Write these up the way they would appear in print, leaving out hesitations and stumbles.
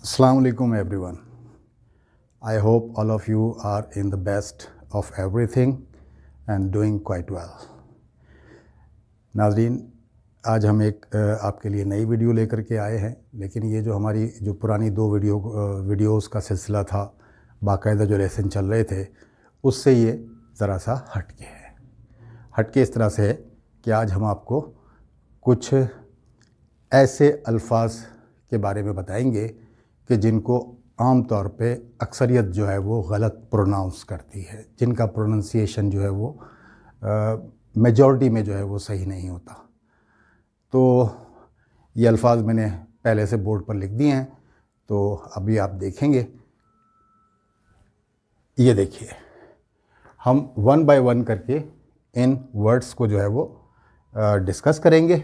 Assalamu alaikum everyone. I hope all of you are in the best of everything and doing quite well. नाज़रीन, आज हम एक आपके लिए नई वीडियो लेकर के आए हैं, लेकिन ये जो हमारी पुरानी दो वीडियोस का सिलसिला था, बाकायदा जो लेसन चल रहे थे, उससे ये ज़रा सा हटके है। हटके इस तरह से है कि आज हम आपको कुछ ऐसे अल्फाज के बारे में बताएंगे कि जिनको आम तौर पे अक्सरियत जो है वो गलत प्रोनाउंस करती है, जिनका प्रोनंसिएशन जो है वो मेजॉरिटी में जो है वो सही नहीं होता। तो ये अल्फाज मैंने पहले से बोर्ड पर लिख दिए हैं, तो अभी आप देखेंगे। ये देखिए, हम वन बाय वन करके इन वर्ड्स को जो है वो डिस्कस करेंगे।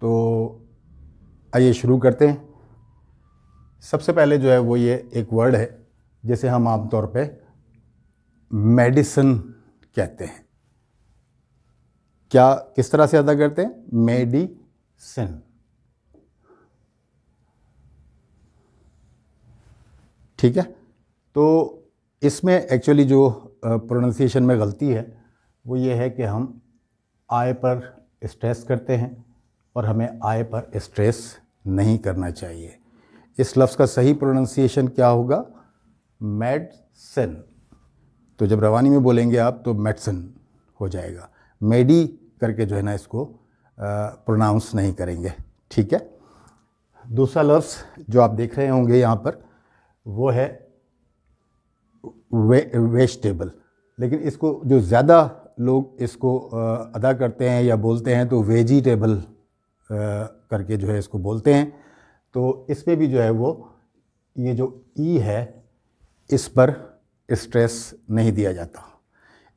तो आइए शुरू करते हैं। सबसे पहले जो है वो ये एक वर्ड है जिसे हम आमतौर पे मेडिसिन कहते हैं। क्या किस तरह से अदा करते हैं? मेडिसिन। ठीक है। तो इसमें एक्चुअली जो प्रोनाउंसिएशन में गलती है वो ये है कि हम आय पर स्ट्रेस करते हैं और हमें आय पर स्ट्रेस नहीं करना चाहिए। इस लफ्ज़ का सही प्रोनाउंसिएशन क्या होगा? मेडिसिन। तो जब रवानी में बोलेंगे आप तो मेडिसिन हो जाएगा। मेडी करके जो है ना इसको प्रोनाउंस नहीं करेंगे। ठीक है। दूसरा लफ्ज़ जो आप देख रहे होंगे यहाँ पर वो है वेजिटेबल, लेकिन इसको जो ज़्यादा लोग इसको अदा करते हैं या बोलते हैं तो वेजिटेबल करके जो है इसको बोलते हैं। तो इसमें भी जो है वो ये जो ई है इस पर स्ट्रेस नहीं दिया जाता।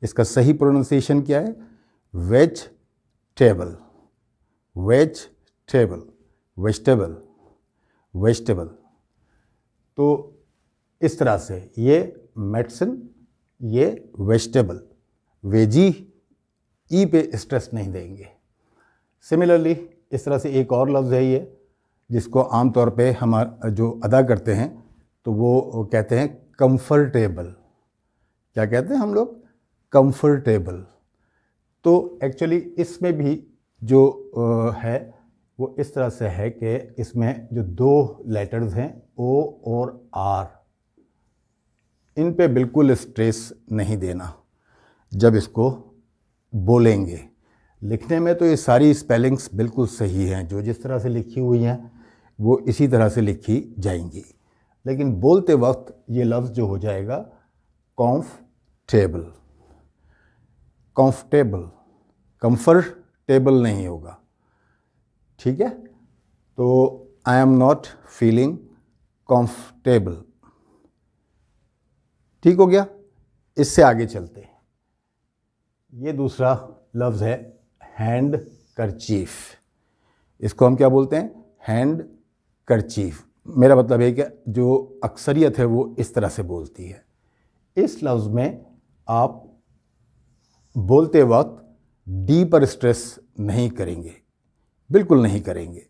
इसका सही प्रोनाउंसिएशन क्या है? Vegetable, vegetable, vegetable, vegetable. तो इस तरह से ये मेडिसिन, ये वेजिटेबल, वेजी ई पे स्ट्रेस नहीं देंगे। सिमिलरली इस तरह से एक और लफ्ज़ है ये जिसको आम तौर पे हमारा जो अदा करते हैं तो वो कहते हैं कंफर्टेबल। क्या कहते हैं हम लोग? कंफर्टेबल। तो एक्चुअली इसमें भी जो है वो इस तरह से है कि इसमें जो दो लेटर्स हैं ओ और आर, इन पे बिल्कुल स्ट्रेस नहीं देना जब इसको बोलेंगे। लिखने में तो ये सारी स्पेलिंग्स बिल्कुल सही हैं, जो जिस तरह से लिखी हुई हैं वो इसी तरह से लिखी जाएंगी, लेकिन बोलते वक्त ये लफ्ज़ जो हो जाएगा कॉम्फर्टेबल, कॉम्फर्टेबल, कंफर्टेबल नहीं होगा। ठीक है। तो I am not feeling comfortable. ठीक हो गया। इससे आगे चलते हैं। ये दूसरा लफ्ज़ है हैंड करचीफ। इसको हम क्या बोलते हैं? हैंड करचीफ। मेरा मतलब है कि जो अक्सरियत है वो इस तरह से बोलती है। इस लफ्ज़ में आप बोलते वक्त डी पर स्ट्रेस नहीं करेंगे, बिल्कुल नहीं करेंगे।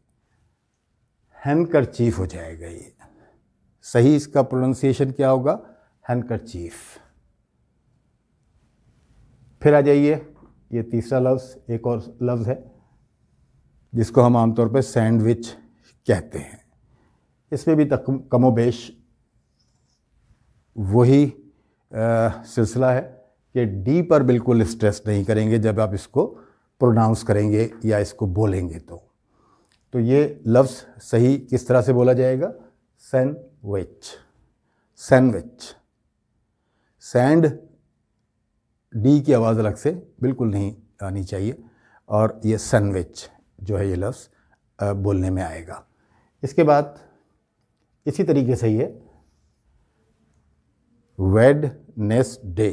हैंडकरचीफ हो जाएगा ये। सही इसका प्रोनाउंसिएशन क्या होगा? हैंडकरचीफ। फिर आ जाइए, ये तीसरा लफ्ज़ एक और लफ्ज़ है जिसको हम आमतौर पर सैंडविच कहते हैं। इसमें भी कमोबेश वही सिलसिला है कि डी पर बिल्कुल स्ट्रेस नहीं करेंगे जब आप इसको प्रोनाउंस करेंगे या इसको बोलेंगे। तो ये लफ्ज़ सही किस तरह से बोला जाएगा? Sandwich, sandwich. सैंड डी की आवाज़ अलग से बिल्कुल नहीं आनी चाहिए, और ये सैंडविच जो है ये लफ्ज़ बोलने में आएगा। इसके बाद इसी तरीके से ये वेडनेसडे,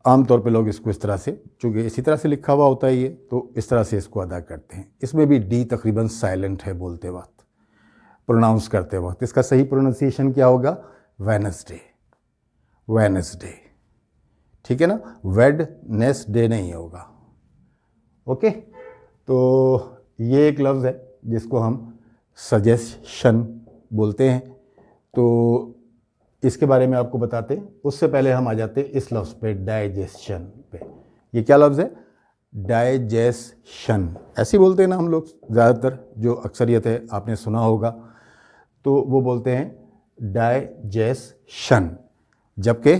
आमतौर पे लोग इसको इस तरह से, चूँकि इसी तरह से लिखा हुआ होता है ये, तो इस तरह से इसको अदा करते हैं। इसमें भी डी तकरीबन साइलेंट है बोलते वक्त, प्रोनाउंस करते वक्त। इसका सही प्रोनाउंसिएशन क्या होगा? Wednesday, Wednesday. ठीक है ना? वेडनेसडे नहीं होगा। ओके। तो ये एक लफ्ज़ है जिसको हम सजेशन बोलते हैं। तो इसके बारे में आपको बताते हैं। उससे पहले हम आ जाते हैं इस लफ्ज़ पे, डाइजेशन पे। ये क्या लफ्ज़ है? डाइजेशन, ऐसे ही बोलते हैं ना हम लोग ज़्यादातर, जो अक्सरियत है आपने सुना होगा, तो वो बोलते हैं डाइजेशन, जबकि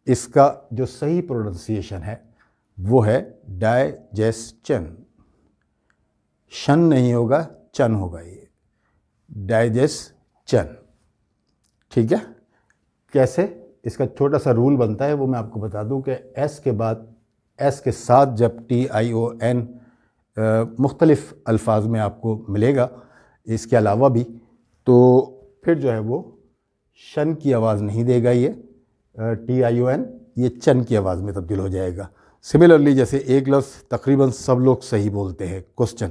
इसका जो सही प्रोनाउंसिएशन है वो है डाइजेशन। शन नहीं होगा, चन होगा, ये डाइजेशन। ठीक है? कैसे? इसका छोटा सा रूल बनता है, वो मैं आपको बता दूं कि एस के बाद, एस के साथ जब TION मुख्तलिफ अल्फाज में आपको मिलेगा इसके अलावा भी, तो फिर जो है वो शन की आवाज़ नहीं देगा, ये TION, ये चन की आवाज़ में तब्दील हो जाएगा। सिमिलरली जैसे एक लफ्ज़ तकरीबन सब लोग सही बोलते हैं, क्वेश्चन।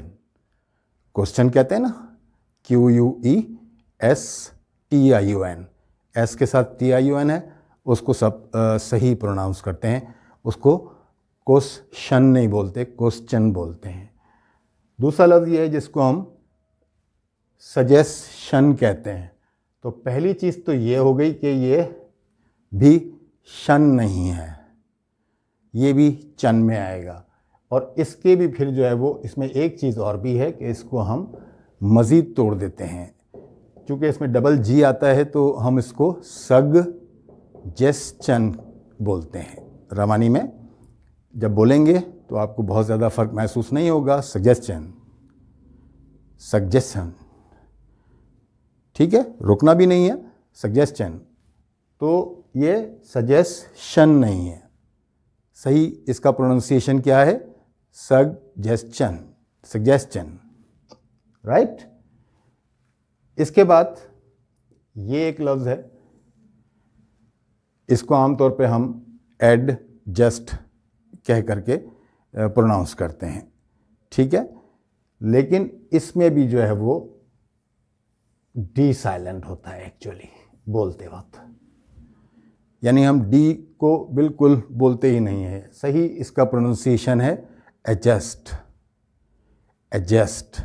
क्वेश्चन कहते हैं ना, QUESTION, एस के साथ TION है, उसको सब सही प्रोनाउंस करते हैं, उसको क्वेश्चन नहीं बोलते, क्वेश्चन बोलते हैं। दूसरा लफ्ज़ ये है जिसको हम सजेशन कहते हैं। तो पहली चीज़ तो ये हो गई कि ये भी शन नहीं है, ये भी चन में आएगा। और इसके भी फिर जो है वो, इसमें एक चीज़ और भी है कि इसको हम मज़ीद तोड़ देते हैं, क्योंकि इसमें डबल जी आता है, तो हम इसको सगजेस्शन बोलते हैं। रवानी में जब बोलेंगे तो आपको बहुत ज़्यादा फ़र्क महसूस नहीं होगा, सजेशन, सजेशन, ठीक है, रुकना भी नहीं है, सजेशन। तो ये सजेशन नहीं है, सही इसका प्रोनाउंसिएशन क्या है? Suggestion, suggestion, right. इसके बाद ये एक लफ्ज़ है, इसको आमतौर पे हम एडजस्ट कह करके प्रोनाउंस करते हैं, ठीक है, लेकिन इसमें भी जो है वो डी साइलेंट होता है एक्चुअली बोलते वक्त, यानी हम डी को बिल्कुल बोलते ही नहीं है। सही इसका प्रोनाउंसिएशन है एडजस्ट, एडजस्ट।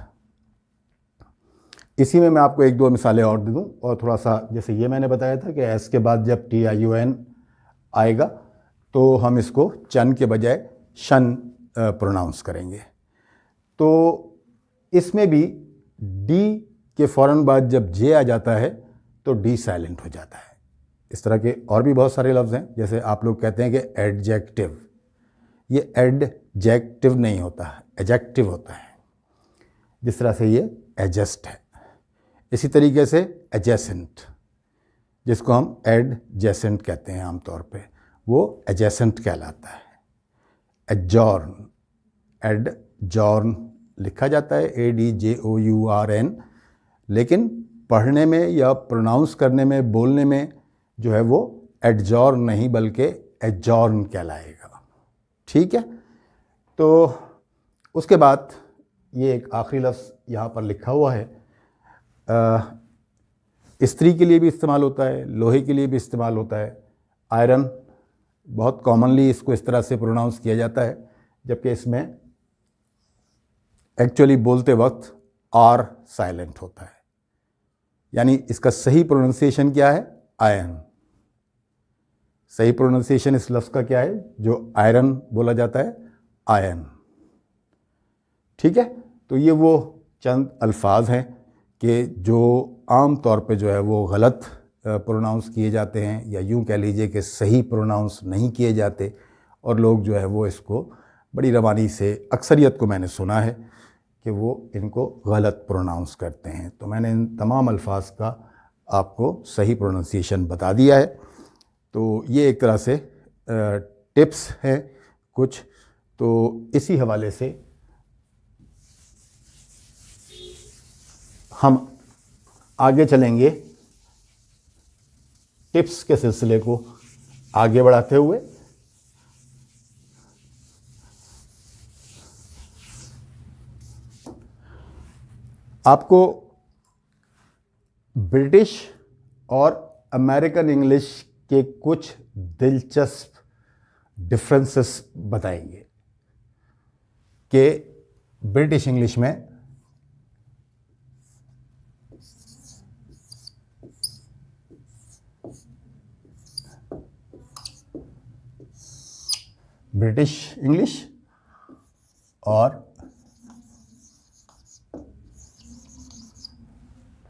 इसी में मैं आपको एक दो मिसालें और दे दूं, और थोड़ा सा, जैसे ये मैंने बताया था कि एस के बाद जब TION आएगा तो हम इसको चन के बजाय शन प्रोनाउंस करेंगे। तो इसमें भी डी के फ़ौरन बाद जब जे आ जाता है तो डी साइलेंट हो जाता है। इस तरह के और भी बहुत सारे लफ्ज़ हैं, जैसे आप लोग कहते हैं कि एडजेक्टिव, ये एडजेक्टिव नहीं होता, एडजेक्टिव होता है, जिस तरह से ये एडजस्ट है। इसी तरीके से एडजेसेंट, जिसको हम एडजेसेंट कहते हैं आमतौर पे, वो एडजेसेंट कहलाता है। एडजॉर्न, एडजॉर्न लिखा जाता है ADJOURN, लेकिन पढ़ने में या प्रोनाउंस करने में, बोलने में जो है वो एडजॉर्न नहीं बल्कि एडजॉर्न कहलाएगा, ठीक है। तो उसके बाद ये एक आखिरी लफ्ज़ यहाँ पर लिखा हुआ है, इस्त्री के लिए भी इस्तेमाल होता है, लोहे के लिए भी इस्तेमाल होता है। आयरन, बहुत कॉमनली इसको इस तरह से प्रोनाउंस किया जाता है, जबकि इसमें एक्चुअली बोलते वक्त आर साइलेंट होता है, यानी इसका सही प्रोनाउंसिएशन क्या है? आयरन। सही प्रोनाउंसिएशन इस लफ्ज़ का क्या है जो आयरन बोला जाता है? आयरन, ठीक है। तो ये वो चंद अल्फाज हैं कि जो आम तौर पे जो है वो गलत प्रोनाउंस किए जाते हैं, या यूँ कह लीजिए कि सही प्रोनाउंस नहीं किए जाते, और लोग जो है वो इसको बड़ी रवानी से, अक्सरियत को मैंने सुना है कि वो इनको गलत प्रोनाउंस करते हैं। तो मैंने इन तमाम अल्फाज का आपको सही प्रोनाउंसिएशन बता दिया है। तो ये एक तरह से टिप्स हैं कुछ। तो इसी हवाले से हम आगे चलेंगे, टिप्स के सिलसिले को आगे बढ़ाते हुए। आपको ब्रिटिश और अमेरिकन इंग्लिश के कुछ दिलचस्प डिफरेंसेस बताएंगे कि ब्रिटिश इंग्लिश में ब्रिटिश इंग्लिश और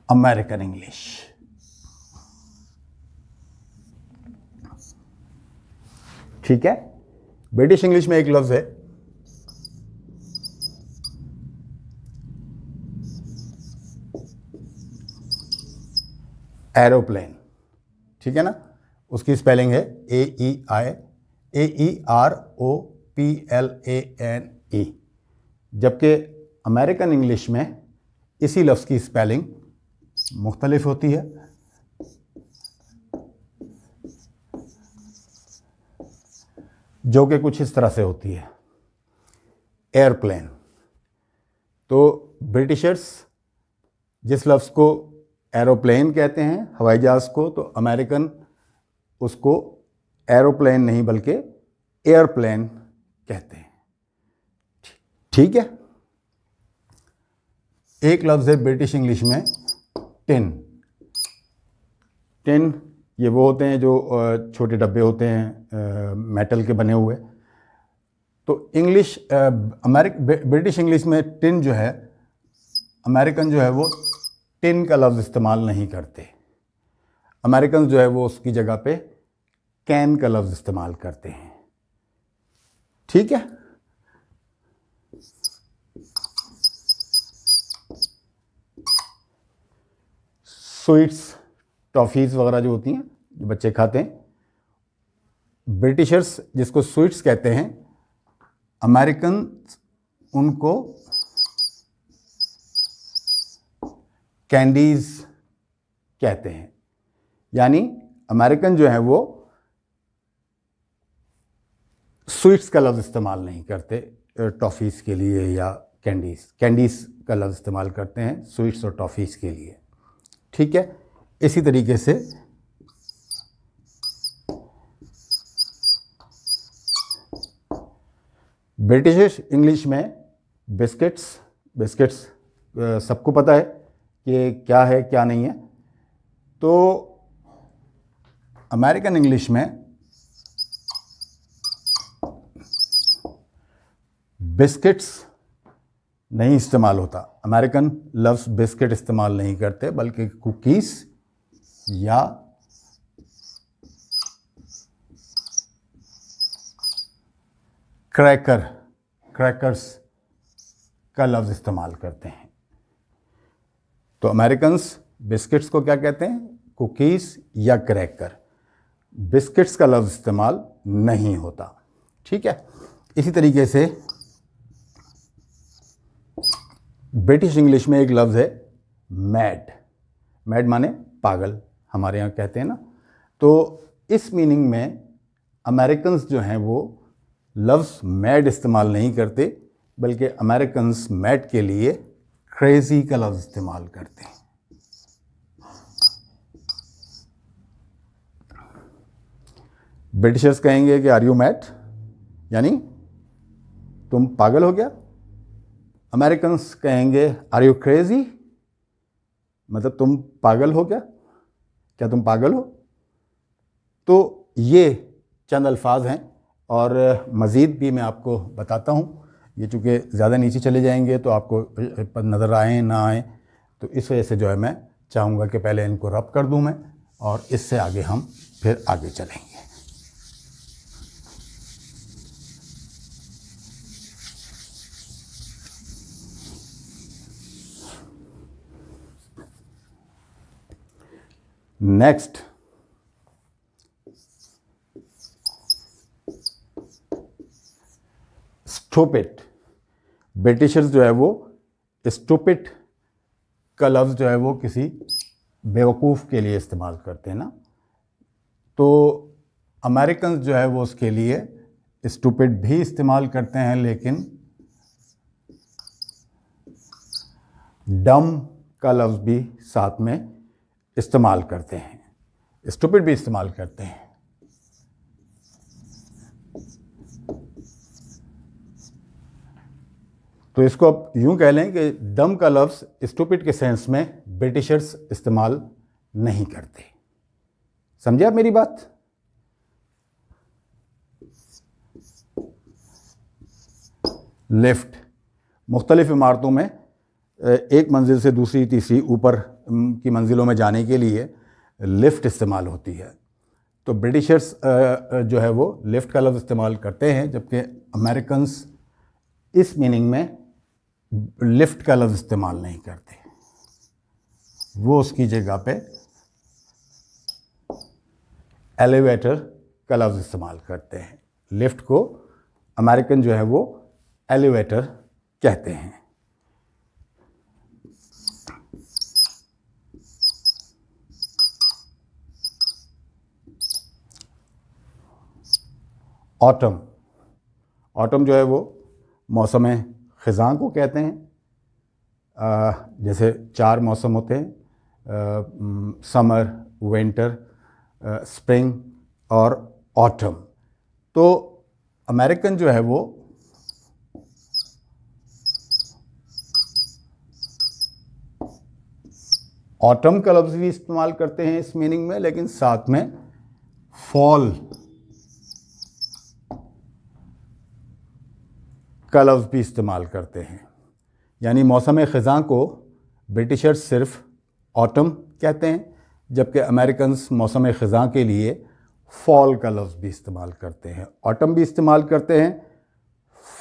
अमेरिकन इंग्लिश। ठीक है, ब्रिटिश इंग्लिश में एक लफ्ज है एरोप्लेन, ठीक है ना, उसकी स्पेलिंग है AEROPLANE, जबकि अमेरिकन इंग्लिश में इसी लफ्ज की स्पेलिंग मुख्तलिफ होती है। जो कि कुछ इस तरह से होती है, एयरप्लेन। तो ब्रिटिशर्स जिस लफ्ज़ को एरोप्लेन कहते हैं, हवाई जहाज़ को, तो अमेरिकन उसको एरोप्लेन नहीं बल्कि एयरप्लेन कहते हैं। ठीक है। एक लफ्ज़ है ब्रिटिश इंग्लिश में टिन। टिन ये वो होते हैं जो छोटे डब्बे होते हैं मेटल के बने हुए। तो ब्रिटिश इंग्लिश में टिन जो है, अमेरिकन जो है वो टिन का लफ्ज़ इस्तेमाल नहीं करते। अमेरिकन जो है वो उसकी जगह पे कैन का लफ्ज़ इस्तेमाल करते हैं। ठीक है। स्वीट्स, टॉफ़ीज़ वगैरह जो होती हैं, जो बच्चे खाते हैं, ब्रिटिशर्स जिसको स्वीट्स कहते हैं, अमेरिकन उनको कैंडीज़ कहते हैं। यानी अमेरिकन जो है वो स्वीट्स का लफ्ज़ इस्तेमाल नहीं करते टॉफ़ीज़ के लिए या कैंडीज़ का लफ्ज़ इस्तेमाल करते हैं स्वीट्स और टॉफ़ीज़ के लिए। ठीक है। इसी तरीके से ब्रिटिश इंग्लिश में बिस्किट्स सबको पता है कि क्या है क्या नहीं है। तो अमेरिकन इंग्लिश में बिस्किट्स नहीं इस्तेमाल होता। अमेरिकन लफ्ज़ बिस्किट इस्तेमाल नहीं करते बल्कि कुकीज़ या क्रैकर्स का लफ्ज़ इस्तेमाल करते हैं। तो अमेरिकन्स बिस्किट्स को क्या कहते हैं? कुकीज़ या क्रैकर। बिस्किट्स का लफ्ज़ इस्तेमाल नहीं होता। ठीक है। इसी तरीके से ब्रिटिश इंग्लिश में एक लफ्ज़ है मैड माने पागल, हमारे यहाँ कहते हैं ना। तो इस मीनिंग में अमेरिकन्स जो हैं वो लफ्ज़ मैड इस्तेमाल नहीं करते बल्कि अमेरिकन्स मैड के लिए क्रेज़ी का लफ्ज़ इस्तेमाल करते हैं। ब्रिटिशर्स कहेंगे कि आर यू मैड, यानी तुम पागल हो गया। अमेरिकन्स कहेंगे आर यू क्रेज़ी, मतलब तुम पागल हो गया, क्या तुम पागल हो। तो ये चंद अल्फाज हैं और मज़ीद भी मैं आपको बताता हूँ। ये चूँकि ज़्यादा नीचे चले जाएंगे तो आपको नज़र आए ना आए, तो इस वजह से जो है मैं चाहूँगा कि पहले इनको रब कर दूँ मैं, और इससे आगे हम फिर आगे चलेंगे। Next, stupid. ब्रिटिशर्स जो है वो स्टूपिड का लफ्ज़ जो है वो किसी बेवकूफ़ के लिए इस्तेमाल करते हैं ना। तो अमेरिकन जो है वो उसके लिए स्टूपिड भी इस्तेमाल करते हैं, लेकिन डम का लफ्ज़ भी साथ में इस्तेमाल करते हैं, स्टूपिड भी इस्तेमाल करते हैं। तो इसको आप यूं कह लें कि डम का लफ्ज़ स्टूपिड के सेंस में ब्रिटिशर्स इस्तेमाल नहीं करते। समझे आप मेरी बात? लिफ्ट, मुख्तलिफ़ इमारतों में एक मंजिल से दूसरी तीसरी ऊपर की मंजिलों में जाने के लिए लिफ्ट इस्तेमाल होती है। तो ब्रिटिशर्स जो है वो लिफ्ट का लफ्ज़ इस्तेमाल करते हैं, जबकि अमेरिकन्स इस मीनिंग में लिफ्ट का लफ्ज़ इस्तेमाल नहीं करते। वो उसकी जगह पे एलिवेटर का लफ्ज़ इस्तेमाल करते हैं। लिफ्ट को अमेरिकन जो है वो एलिवेटर कहते हैं। ऑटम, ऑटम जो है वो मौसम ख़ज़ां को कहते हैं। जैसे 4 मौसम होते हैं, समर, विंटर, स्प्रिंग और ऑटम। तो अमेरिकन जो है वो ऑटम का लफ्ज़ भी इस्तेमाल करते हैं इस मीनिंग में, लेकिन साथ में फॉल का लफ्ज़ भी इस्तेमाल करते हैं। यानी मौसम ख़ज़ां को ब्रिटिशर्स सिर्फ ऑटम कहते हैं, जबकि अमेरिकन्स मौसम ख़ज़ां के लिए फॉल का लफ्ज़ भी इस्तेमाल करते हैं। ऑटम भी इस्तेमाल करते हैं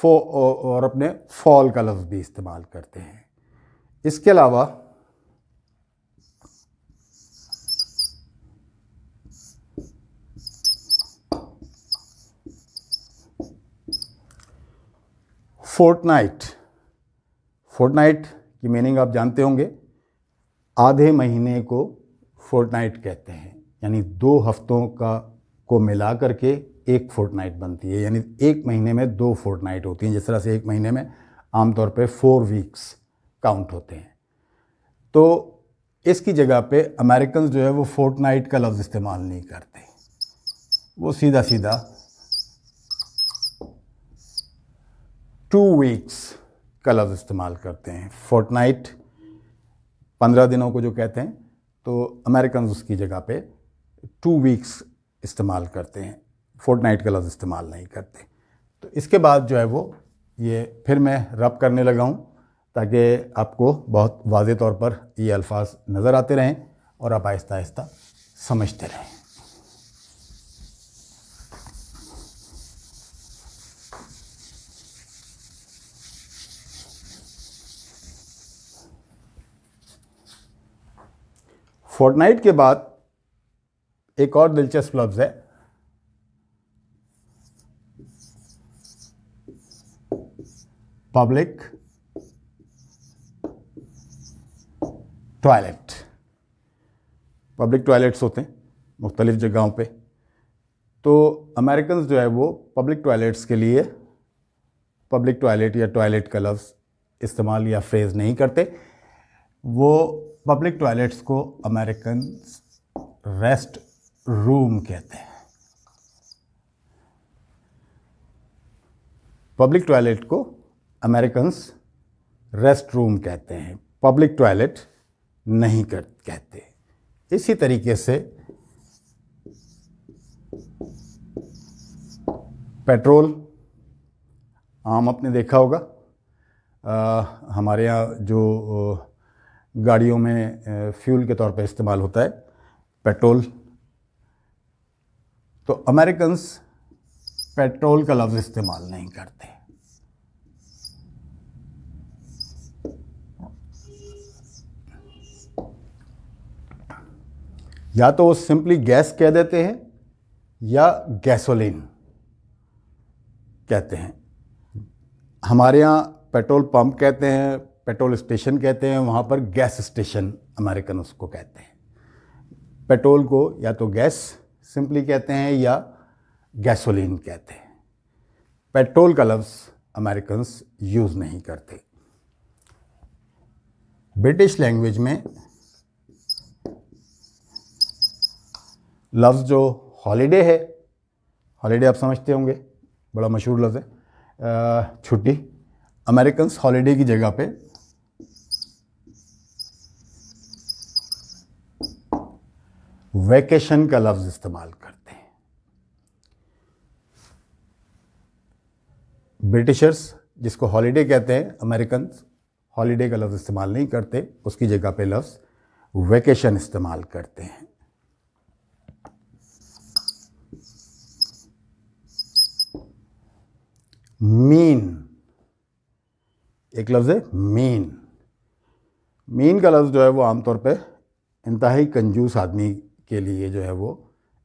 और अपने फॉल का लफ्ज़ भी इस्तेमाल करते हैं। इसके अलावा फोर्टनाइट, फोर्टनाइट की मीनिंग आप जानते होंगे। आधे महीने को फोर्टनाइट कहते हैं, यानी 2 हफ्तों को मिला करके एक फोर्टनाइट बनती है। यानी एक महीने में 2 फोर्टनाइट होती हैं। जिस तरह से एक महीने में आमतौर पे 4 वीक्स काउंट होते हैं। तो इसकी जगह पे अमेरिकन जो है वो फोर्टनाइट का लफ्ज़ इस्तेमाल नहीं करते, वो सीधा सीधा 2 वीक्स का लफ्ज़ इस्तेमाल करते हैं। फोर्टनाइट 15 दिनों को जो कहते हैं, तो अमेरिकन उसकी जगह पे 2 वीक्स इस्तेमाल करते हैं, फोर्टनाइट का लफ्ज़ इस्तेमाल नहीं करते। तो इसके बाद जो है वो ये फिर मैं रब करने लगा हूँ ताकि आपको बहुत वाज़े तौर पर ये अल्फाज नज़र आते रहें और आप आहिस्ता आहिस्ता समझते रहें। फोर्टनाइट के बाद एक और दिलचस्प लफ्ज़ है पब्लिक टॉयलेट। पब्लिक टॉयलेट्स होते हैं मुख्तलिफ़ जगहों पे। तो अमेरिकन जो है वो पब्लिक टॉयलेट्स के लिए पब्लिक टॉयलेट या टॉयलेट का लफ्ज़ इस्तेमाल या फ्रेज़ नहीं करते। वो पब्लिक टॉयलेट्स को अमेरिकन रेस्ट रूम कहते हैं। पब्लिक टॉयलेट को अमेरिकन्स रेस्ट रूम कहते हैं, पब्लिक टॉयलेट नहीं कहते। इसी तरीके से पेट्रोल आम आपने देखा होगा, हमारे यहाँ जो गाड़ियों में फ्यूल के तौर पे इस्तेमाल होता है पेट्रोल। तो अमेरिकन्स पेट्रोल का लफ्ज़ इस्तेमाल नहीं करते। या तो वो सिंपली गैस कह देते हैं या गैसोलीन कहते हैं। हमारे यहाँ पेट्रोल पंप कहते हैं, पेट्रोल स्टेशन कहते हैं, वहाँ पर गैस स्टेशन अमेरिकन उसको कहते हैं। पेट्रोल को या तो गैस सिंपली कहते हैं या गैसोलीन कहते हैं। पेट्रोल का लफ्ज़ अमेरिकन्स यूज़ नहीं करते। ब्रिटिश लैंग्वेज में लफ्ज़ जो हॉलीडे है, हॉलीडे आप समझते होंगे, बड़ा मशहूर लफ्ज़ है, छुट्टी। अमेरिकन्स हॉलीडे की जगह पे वैकेशन का लफ्ज़ इस्तेमाल करते हैं। ब्रिटिशर्स जिसको हॉलीडे कहते हैं, अमेरिकन हॉलीडे का लफ्ज़ इस्तेमाल नहीं करते, उसकी जगह पे लफ्ज़ वेकेशन इस्तेमाल करते हैं। मीन, एक लफ्ज़ है मीन। मीन का लफ्ज़ जो है वो आमतौर पे इंतहाई कंजूस आदमी के लिए जो है वो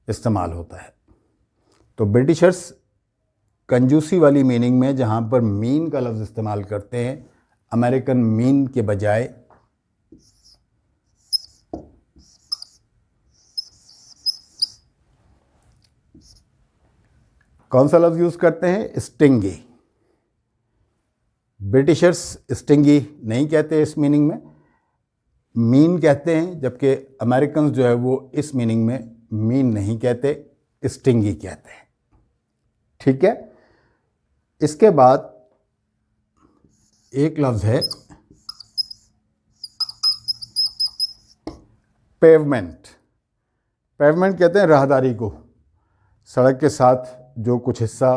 इस्तेमाल होता है। तो ब्रिटिशर्स कंजूसी वाली मीनिंग में जहाँ पर मीन का लफ्ज़ इस्तेमाल करते हैं, अमेरिकन मीन के बजाय कौन सा लफ्ज़ यूज़ करते हैं? स्टिंगी। ब्रिटिशर्स स्टिंगी नहीं कहते इस मीनिंग में, मीन कहते हैं, जबकि अमेरिकन जो है वो इस मीनिंग में मीन नहीं कहते, स्टिंगी कहते हैं। ठीक है। इसके बाद एक लफ्ज़ है पेवमेंट। पेवमेंट कहते हैं राहदारी को, सड़क के साथ जो कुछ हिस्सा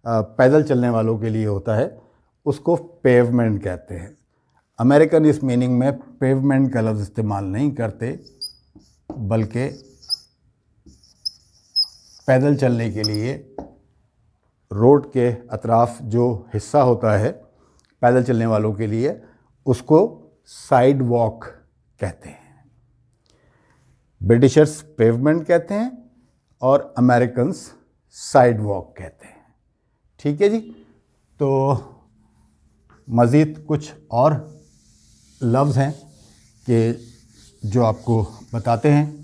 पैदल चलने वालों के लिए होता है उसको पेवमेंट कहते हैं। अमेरिकन इस मीनिंग में पेवमेंट का लफ्ज़ इस्तेमाल नहीं करते, बल्कि पैदल चलने के लिए रोड के अतराफ जो हिस्सा होता है पैदल चलने वालों के लिए, उसको साइड वॉक कहते हैं। ब्रिटिशर्स पेवमेंट कहते हैं और अमेरिकन्स साइड वॉक कहते हैं। ठीक है जी। तो मज़ीद कुछ और लफ्ज़ हैं कि जो आपको बताते हैं।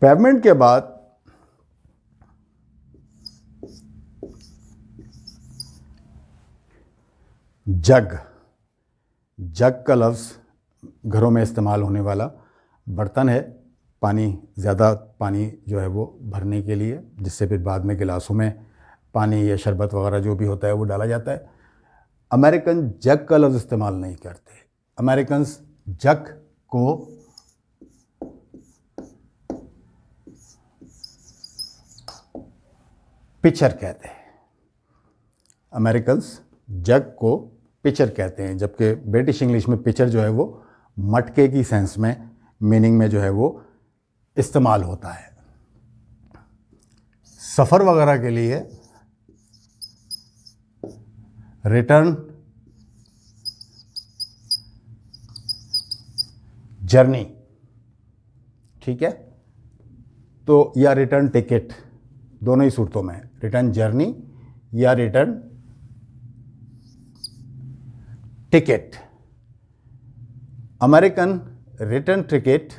पेवमेंट के बाद जग। जग का लफ्ज़ घरों में इस्तेमाल होने वाला बर्तन है, पानी, ज़्यादा पानी जो है वो भरने के लिए, जिससे फिर बाद में गिलासों में पानी या शरबत वगैरह जो भी होता है वो डाला जाता है। अमेरिकन जग का लफ्ज़ इस्तेमाल नहीं करते। अमेरिकन्स जग को पिचर कहते हैं। अमेरिकन्स जग को पिचर कहते हैं, जबकि ब्रिटिश इंग्लिश में पिचर जो है वो मटके की सेंस में, मीनिंग में जो है वो इस्तेमाल होता है। सफ़र वगैरह के लिए रिटर्न जर्नी, ठीक है, तो या रिटर्न टिकट, दोनों ही सूरतों में रिटर्न जर्नी या return ticket. American return ticket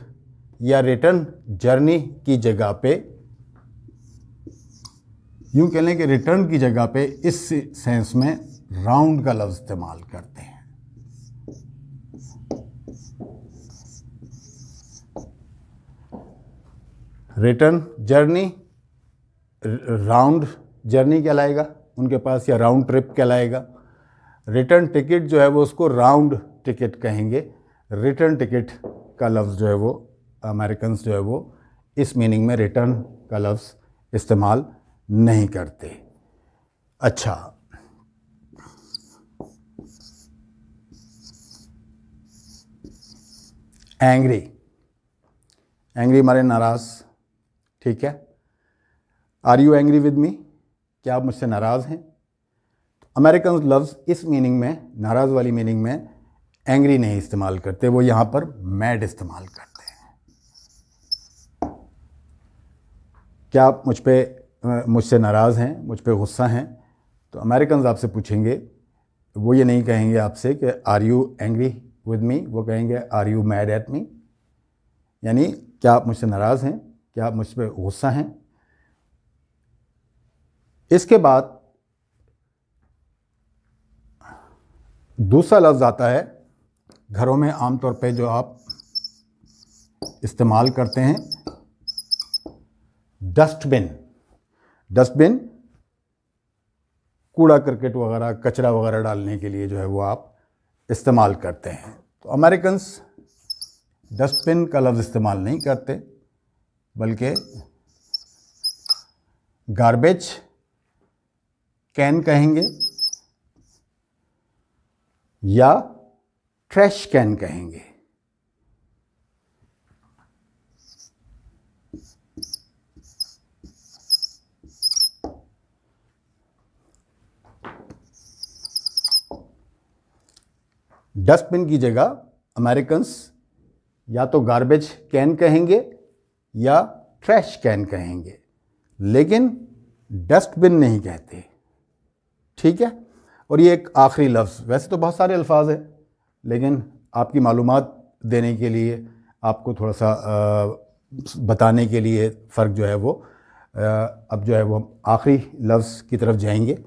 या रिटर्न जर्नी की जगह पे, यूं कह लें कि रिटर्न की जगह पे इस सेंस में राउंड का लफ्ज़ इस्तेमाल करते हैं। रिटर्न जर्नी राउंड जर्नी कहलाएगा उनके पास, या राउंड ट्रिप कहलाएगा। रिटर्न टिकट जो है वो उसको राउंड टिकट कहेंगे। रिटर्न टिकट का लफ्ज़ जो है वो अमेरिकन्स जो है वो इस मीनिंग में रिटर्न का लफ्ज़ इस्तेमाल नहीं करते। अच्छा, एंग्री। एंग्री मारे नाराज़, ठीक है। Are you angry with me? क्या आप मुझसे नाराज़ हैं? अमेरिकन लफ्ज़ इस मीनिंग में, नाराज़ वाली मीनिंग में एंग्री नहीं इस्तेमाल करते, वो यहाँ पर मैड इस्तेमाल करते हैं। क्या आप मुझसे नाराज़ हैं, मुझ पे गुस्सा हैं? तो अमेरिकन आपसे पूछेंगे, वो ये नहीं कहेंगे आपसे कि are you angry with me, वो कहेंगे are you mad at me, यानी क्या आप मुझसे नाराज़ हैं, क्या आप मुझ पे गुस्सा हैं। इसके बाद दूसरा लफ्ज़ आता है, घरों में आमतौर पे जो आप इस्तेमाल करते हैं, डस्टबिन। डस्टबिन कूड़ा करकट वगैरह, कचरा वगैरह डालने के लिए जो है वो आप इस्तेमाल करते हैं। तो अमेरिकन्स डस्टबिन का लफ्ज़ इस्तेमाल नहीं करते, बल्कि गार्बेज कैन कहेंगे या ट्रैश कैन कहेंगे। डस्टबिन की जगह अमेरिकन्स या तो गार्बेज कैन कहेंगे या ट्रैश कैन कहेंगे, लेकिन डस्टबिन नहीं कहते। ठीक है। और ये एक आखिरी लफ्ज़, वैसे तो बहुत सारे अल्फाज हैं, लेकिन आपकी मालूमात देने के लिए, आपको थोड़ा सा बताने के लिए फ़र्क जो है वो अब जो है वो आखिरी लफ्ज़ की तरफ जाएंगे।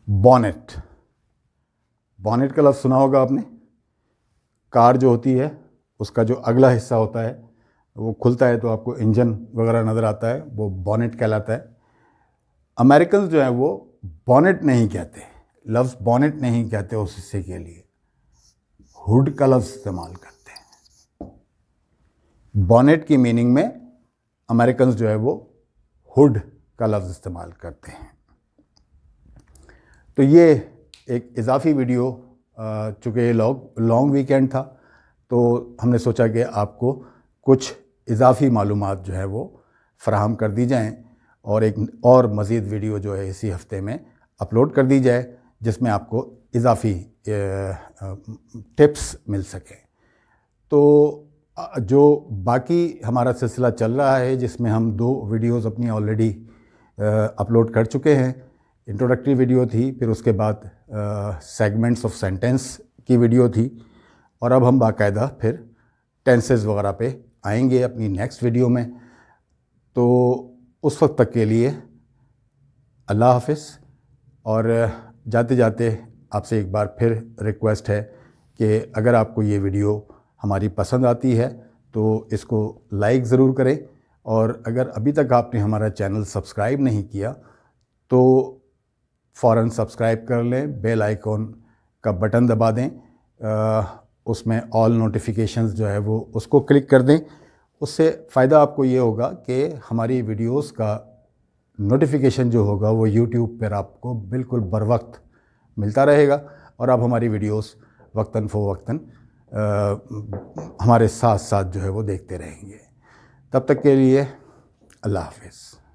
बॉनेट। बॉनेट का लफ्ज़ सुना होगा आपने। कार जो होती है उसका जो अगला हिस्सा होता है वो खुलता है तो आपको इंजन वगैरह नज़र आता है, वो बॉनेट कहलाता है। अमेरिकन जो है वो बॉनेट नहीं कहते, लफ्ज़ बॉनेट नहीं कहते उस हिस्से के लिए, हुड का लफ्ज़ इस्तेमाल करते हैं। बॉनेट की मीनिंग में अमेरिकन जो है वो हुड का लफ्ज़ इस्तेमाल करते हैं। तो ये एक इजाफी वीडियो, चूँकि लॉन्ग वीकेंड था तो हमने सोचा कि आपको कुछ इजाफी मालूमात जो है वो फ़राहम कर दी जाएं और एक और मज़ीद वीडियो जो है इसी हफ्ते में अपलोड कर दी जाए, जिसमें आपको इजाफी टिप्स मिल सकें। तो जो बाकी हमारा सिलसिला चल रहा है, जिसमें हम 2 वीडियोस अपनी ऑलरेडी अपलोड कर चुके हैं। इंट्रोडक्टरी वीडियो थी, फिर उसके बाद सेगमेंट्स ऑफ सेंटेंस की वीडियो थी, और अब हम बाकायदा फिर टेंसेस वगैरह पे आएंगे अपनी नेक्स्ट वीडियो में। तो उस वक्त तक के लिए अल्लाह हाफ़िज़। और जाते जाते आपसे एक बार फिर रिक्वेस्ट है कि अगर आपको ये वीडियो हमारी पसंद आती है तो इसको लाइक ज़रूर करें, और अगर अभी तक आपने हमारा चैनल सब्सक्राइब नहीं किया तो फ़ौरन सब्सक्राइब कर लें, बेल आइकॉन का बटन दबा दें, उसमें ऑल नोटिफिकेशंस जो है वो उसको क्लिक कर दें। उससे फ़ायदा आपको ये होगा कि हमारी वीडियोस का नोटिफिकेशन जो होगा वो यूट्यूब पर आपको बिल्कुल बर वक्त मिलता रहेगा, और आप हमारी वीडियोस वक्तन फ़वक्तन हमारे साथ साथ जो है वो देखते रहेंगे। तब तक के लिए अल्लाह हाफ़िज़।